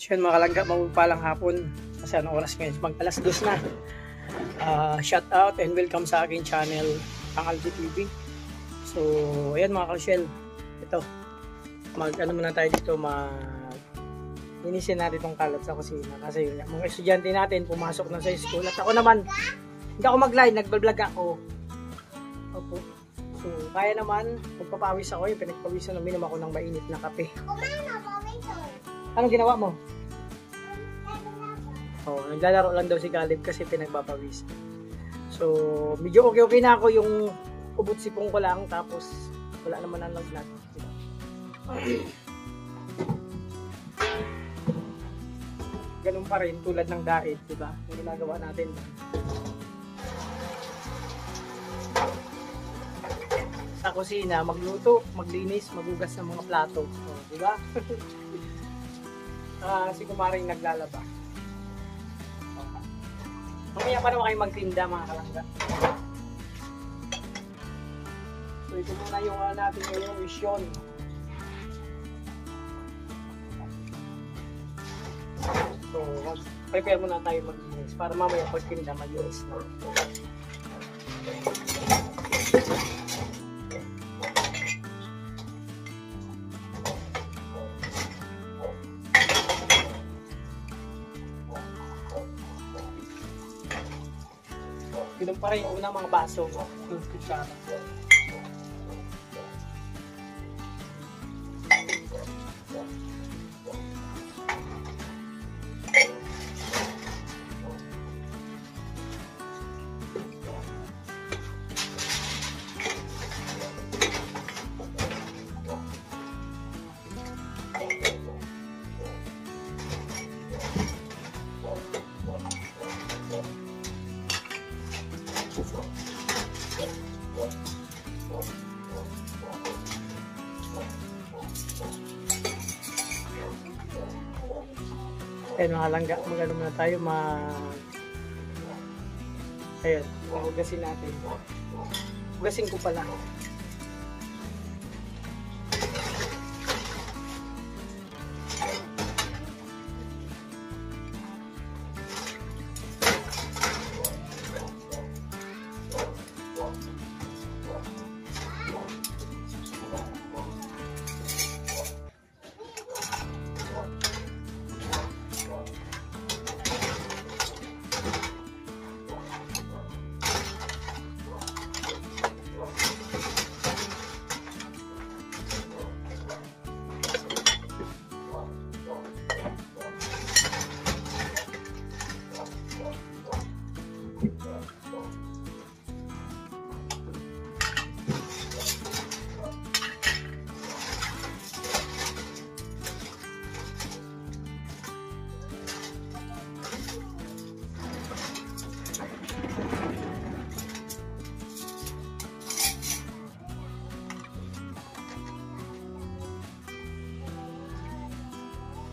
Yun mga kalangga, mapagpalang hapon. Kasi anong oras ngayon? Mag-alas 2 na. Shout out and welcome sa aking channel, ang Algi TV. So, ayan mga kalshel. Ito. Ano muna tayo dito, linisin natin itong kalat sa kusina. Kasi yun, mga estudyante natin pumasok na sa school. At ako naman, hindi ako mag-live, nag-vlog ako. Opo. So, kaya naman, magpapawis ako. Yung pinagpawisan na minom ako ng mainit na kape. Anong ginawa mo? Oh, naglalaro lang daw si Caleb kasi pinagpapawis. So, medyo okay na ako, yung ubot-sipong ko lang, tapos wala naman ang lagnat. Ganun pa rin tulad ng diet, di ba? Yung ginagawa natin. Sa kusina, magluto, maglinis, magugas ng mga plato. So, di ba? Si kumaring naglalaba. Mamaya pa naman kayo magtinda mga kalangga. So ito muna yung natin yung mission. So prepare muna tayo maglinis para mamaya pagtinda maglinis na. Ganun pa rin yung unang mga baso. Yung kutsara. Ayan mga langga, mag-ano muna tayo, ayan, hugasin natin. Hugasin ko pala.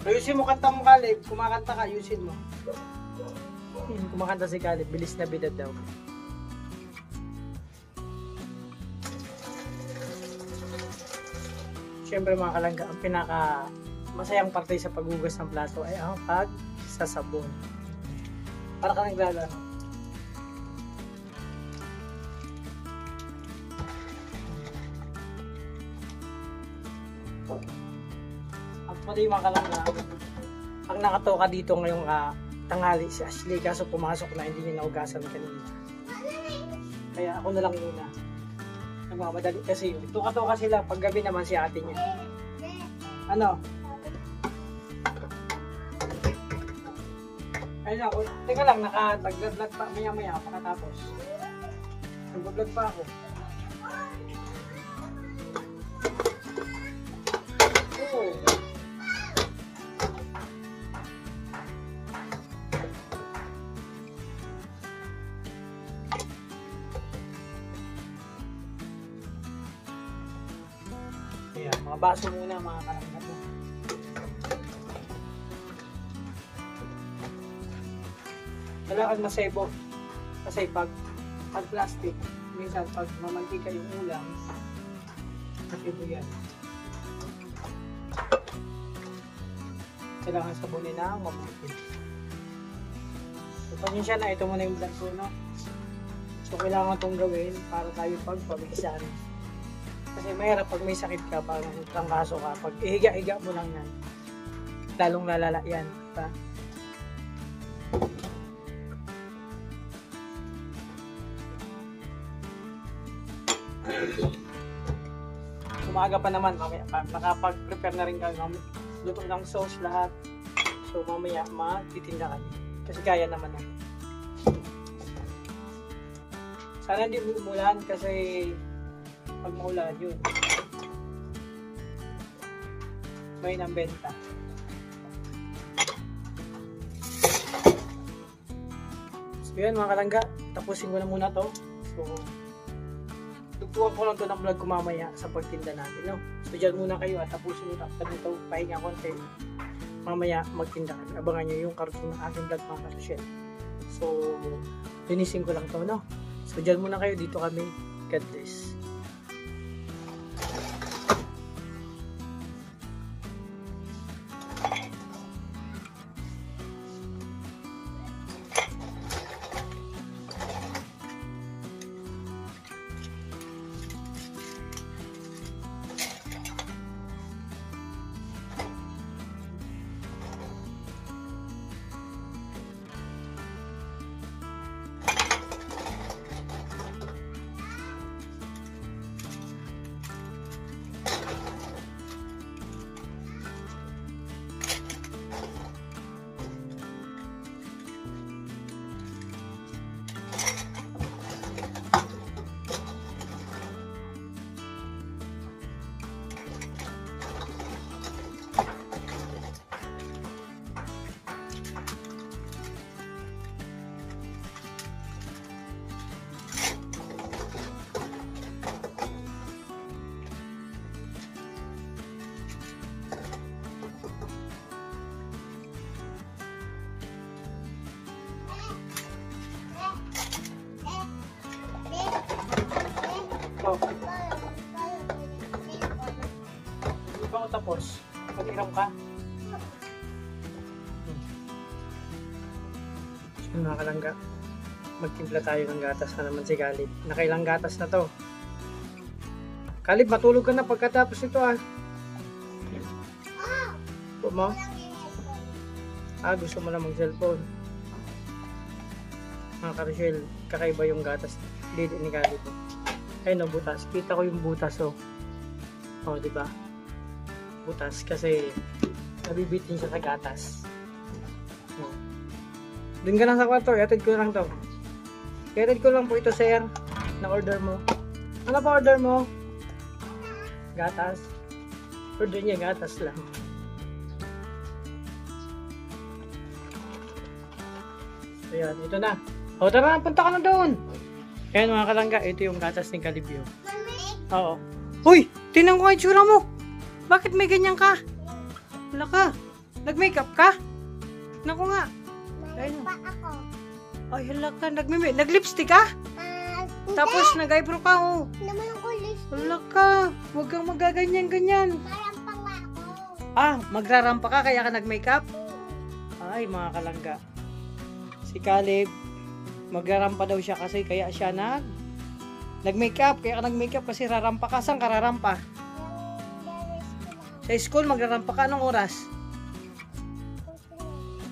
Ayusin mo kanta mo, Caleb. Kumakanta ka, ayusin mo. Kumakanta si Caleb. Bilis na bidad daw. Siyempre mga kalangga, ang pinaka masayang parte sa paghugas ng plato ay ang pagsasabon. Para ka naglalaro. Pati yung mga kalangga, ang nakatoka dito ngayong tanghali si Ashley, kaso pumasok na, hindi niya naugasan kanina. Kaya ako na lang muna. Nagmamadali kasi yun. Tuka-toka sila, paggabi naman si ate niya. Ano? Ayun ako, teka lang, nag-vlog pa, maya-maya, pakatapos. Nag-vlog pa ako. Ayan, mga baso muna mga kalangga mo. Kailangan masebo. Kasi pag plastic, minsan pag mamantika yung ulam, masebo yan. kailangan sabunin na mabuti. So, pasensya na, ito muna yung vlog ko, no? So, kailangan itong gawin para tayo pagpabisan. Kasi mahirap pag may sakit ka, parang trangkaso ka, pag ihiga-higa mo lang yan, lalong lalala yan. Diba? Umaga pa naman, mamaya nakapag-prepare na rin kami. Luto ng sauce lahat. So mamaya magtitinda kami. Kasi kaya naman namin. Sana hindi umulan kasi pag maulan yun, may nang benta. So yan mga kalangga, tapusin ko na muna to. So tugtuan ko lang to ng vlog ko mamaya sa pagtinda natin, no? So dyan muna kayo at tapusin nyo after nito, pahinga konti. Mamaya magtinda kami. Abangan nyo yung karton ng aking vlog mga kasosyal. So linisin ko lang to, no? So dyan muna kayo, dito kami. God bless. Oh. Hindi pa ako tapos. Pag-iram ka. So, mga kalangga, magtimpla tayo ng gatas na naman si Kalib. Nakailang gatas na to. Kalib, matulog ka na pagkatapos ito ah. Gusto mo? Gusto mo na mag-cellphone. Mga Karoshel, kakaiba yung gatas dito ni Kalib. Ayun o, butas. Kita ko yung butas o. O, diba? Butas kasi nabibitin siya sa gatas. O. Doon ka lang sa kwarto. Iatid ko lang to. Iatid ko lang po ito, sir. Na order mo. Ano pa order mo? Gatas. Order niya gatas lang. Ayan, ito na. O, tara, punta ka na doon. Ayan mga kalangga, ito yung gatas ni Kalibyo. Oo. Uy! Tingnan ko ang itsura mo! Bakit may ganyan ka? Wala ka. Nag-makeup ka? Naku nga. Ayun. ako. Ay, hala ka. Nag-lipstick ka? Tapos nag-eyebrow ka, oh. Naman ako lipstick. Wala ka. Huwag kang magaganyan-ganyan. Marampa nga ako. Magrarampa ka kaya ka nag-makeup? Ay, mga kalangga. Si Kalib, magrarampa daw siya kasi kaya siya nag-makeup. Kaya ka nag-makeup kasi rarampa ka. Saan ka rarampa? Sa school, magrarampa ka. Anong oras?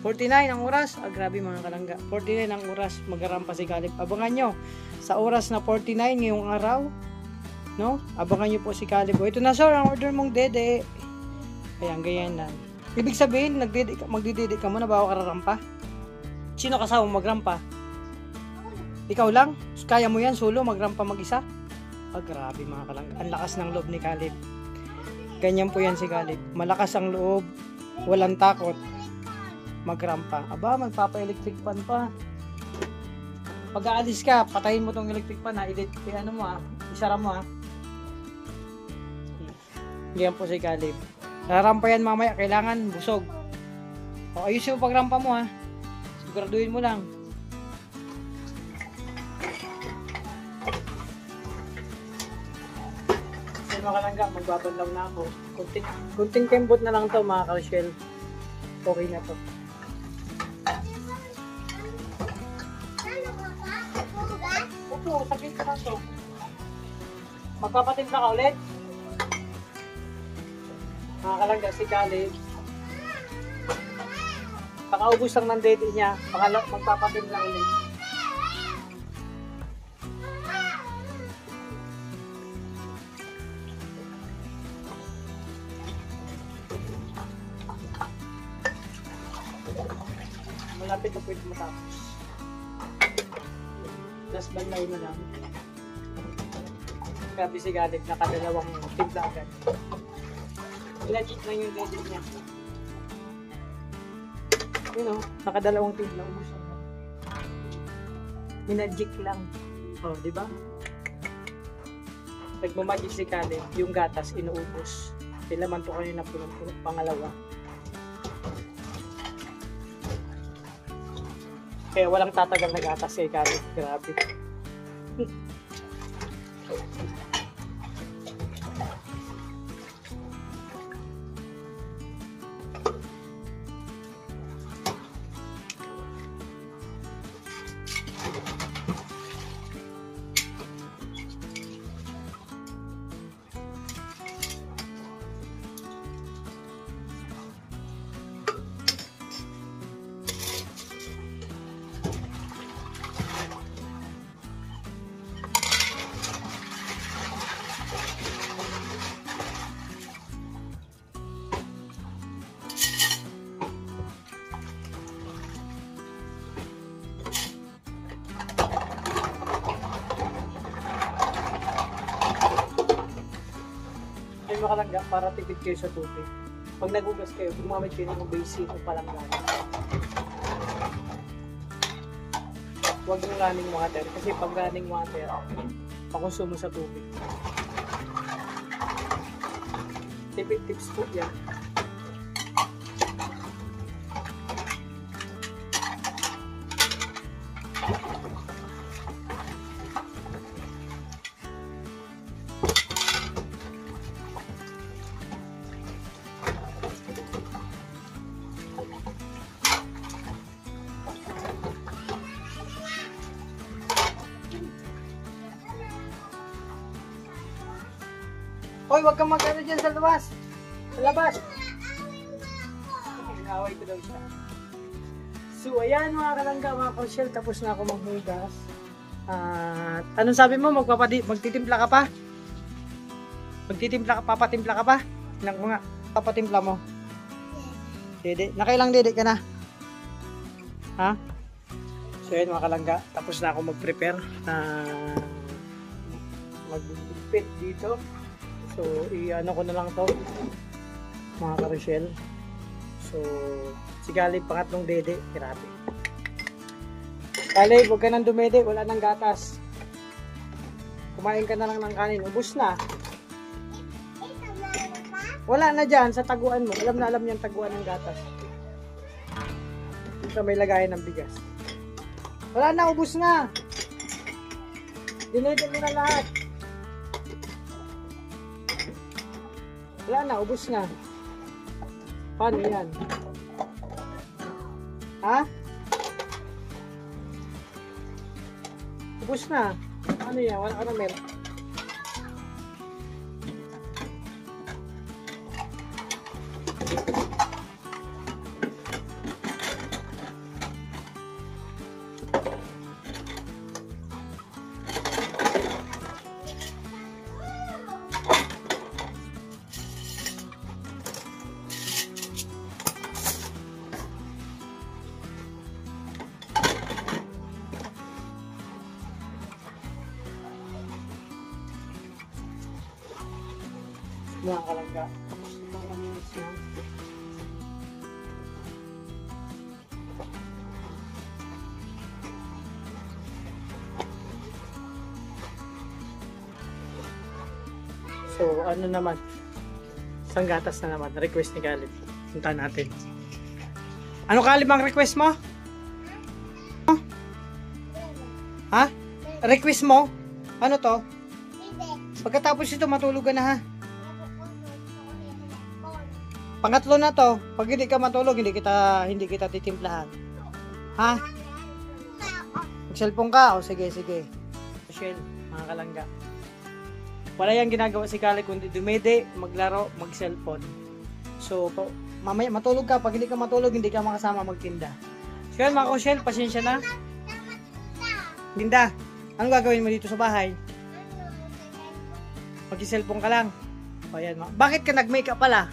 49 ang oras. Grabe mga kalangga. 49 ang oras magrarampa si Kalib. Abangan nyo. Sa oras na 49 ngayong araw, no? Abangan nyo po si Kalib. Ito na sir, ang order mong dede. Ayan, ganyan na. Ibig sabihin, magdidede ka muna bago ka rarampa? Sino kasama magrampa? Ikaw lang? Kaya mo yan solo magrampa mag-isa? Grabe mga kalangga. Ang lakas ng loob ni Kalib. Ganyan po yan si Kalib. Malakas ang loob. Walang takot. Magrampa. Magpapa-electric fan pa. Pag aalis ka, patayin mo tong electric fan ha. Ano mo ha. Isara mo ha. Ganyan po si Kalib. Rarampa yan mamaya. Kailangan busog. O ayusin mo pagrampa mo ha. Siguraduhin mo lang. Mga kalangga, magbabanlaw na ako. Kunting kembot na lang to mga Karoshel. Okay na to. Opo, sabihin ko lang to. Magpapatimpla ka ulit? Makakalangga si Caleb. Pakaubos lang ng dede niya, magpapatimpla ulit. Malapit na pwede matapos. Last banlay na lang. Grabe si Caleb, nakadalawang timpla agad. Legit lang yung dede niya. Yun o, nakadalawang timpla. Ubus lang. Minadjik lang. O, di ba? Nagmamagic si Caleb, yung gatas inuubos. Pilaman to kayo na punong pangalawa. Kaya walang tatagal na gatas kay Caleb. Grabe. Makalangga para tipid kayo sa tubig. Pag nagugas kayo, gumamit kayo ng basin o palanggan. Huwag yung running water kasi pag running water, pakonsumo sa tubig. Tipid tips po yan. Hoy, wag kang mag-ano dyan sa labas. Sa labas. Inaway ko daw siya. So, ayan mga kalangga, mga kausyel. Tapos na ako maghugas. At anong sabi mo? Magtitimpla ka pa? Magtitimpla ka? Papatimpla ka pa? Ilang mga papatimpla mo? Dede. Nakailang dede ka na? Ha? So, ayan mga kalangga. Tapos na ako mag-prepare. Mag-fit dito. So, i-ano ko na lang to mga karosyel. So, si Caleb, pangatlong dede. Grabe. Caleb, huwag ka nang dumede. Wala nang gatas. Kumain ka na lang ng kanin. Ubus na. Wala na dyan sa taguan mo. Alam na alam yung taguan ng gatas. Dito may lagayan ng bigas. Wala na, ubus na. Dinede mo na lahat. Wala na, ubos na. Paano yan? Ha? Ubos na. Ano yan? Wala ka na meron. Mga kalangga. Tapos ito ang minutes na. So, ano naman? Isang gatas na naman. Request ni Caleb. Punta natin. Ano Caleb ang request mo? Ha? Request mo? Ano to? Pangatlo na to. Pag hindi ka matulog, hindi kita titimplahan. Ha? Mag-cellphone ka? O sige. Shell, mga kalangga. Wala yang ginagawa si Kali kundi dumede, maglaro, mag-cellphone. So, mamaya matulog ka. Pag hindi ka matulog, hindi ka makasama magtinda. So yan mga Shell, pasensya na. Tinda, ano gagawin mo dito sa bahay? Mag-cellphone ka lang. O yan, bakit ka nag-makeup pala?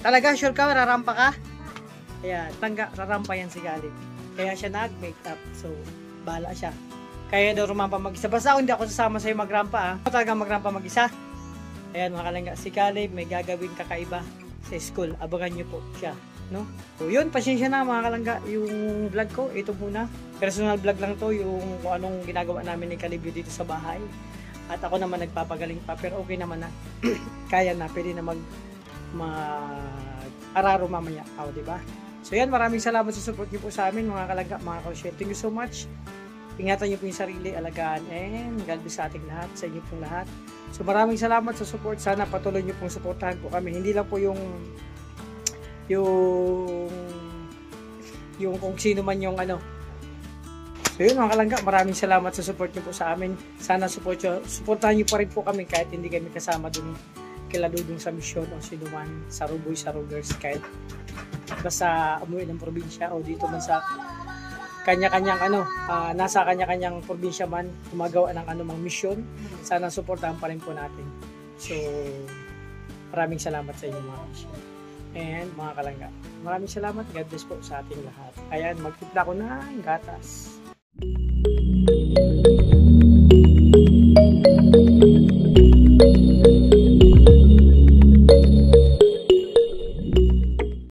Talaga, sure ka, rarampa ka? Kaya, rarampa yan si Kali. Kaya siya nag-makeup. So, bahala siya. Kaya daw rumampa mag-isa. Basta ako hindi ako sasama sa'yo magrampa ha. Ako talaga magrampa mag-isa. Ayan mga kalangga, si Caleb may gagawin kakaiba sa school. Abangan nyo po siya. No? So yun, pasensya na mga kalangga. Yung vlog ko, ito muna. Personal vlog lang to. Yung kung anong ginagawa namin ni Caleb dito sa bahay. At ako naman nagpapagaling pa. Pero okay naman na. Kaya na, pwede na mag-araro mamaya. O, diba? So yan, maraming salamat sa support niyo po sa amin mga kalangga, mga ka-share. Thank you so much. Ingatan niyo po yung sarili, alagaan, and God bless sa ating lahat, sa inyo pong lahat. So maraming salamat sa support. Sana patuloy niyo pong suportahan po kami. Hindi lang po yung kung sino man yung ano. So yun mga kalangga, maraming salamat sa support niyo po sa amin. Sana suportahan niyo pa rin po kami kahit hindi kami kasama dun kila Dudong sa misyon o sino man sa Ruboy, sa Rugers, kahit basta umuwi ng probinsya o dito man sa kanya-kanyang nasa kanya-kanyang probinsya man gumagawa ng anumang misyon. Sana suportahan pa rin po natin. So maraming salamat sa inyo mga misyon and mga kalangga. Maraming salamat. God bless po sa ating lahat. Ayan, magtimpla ko ng gatas.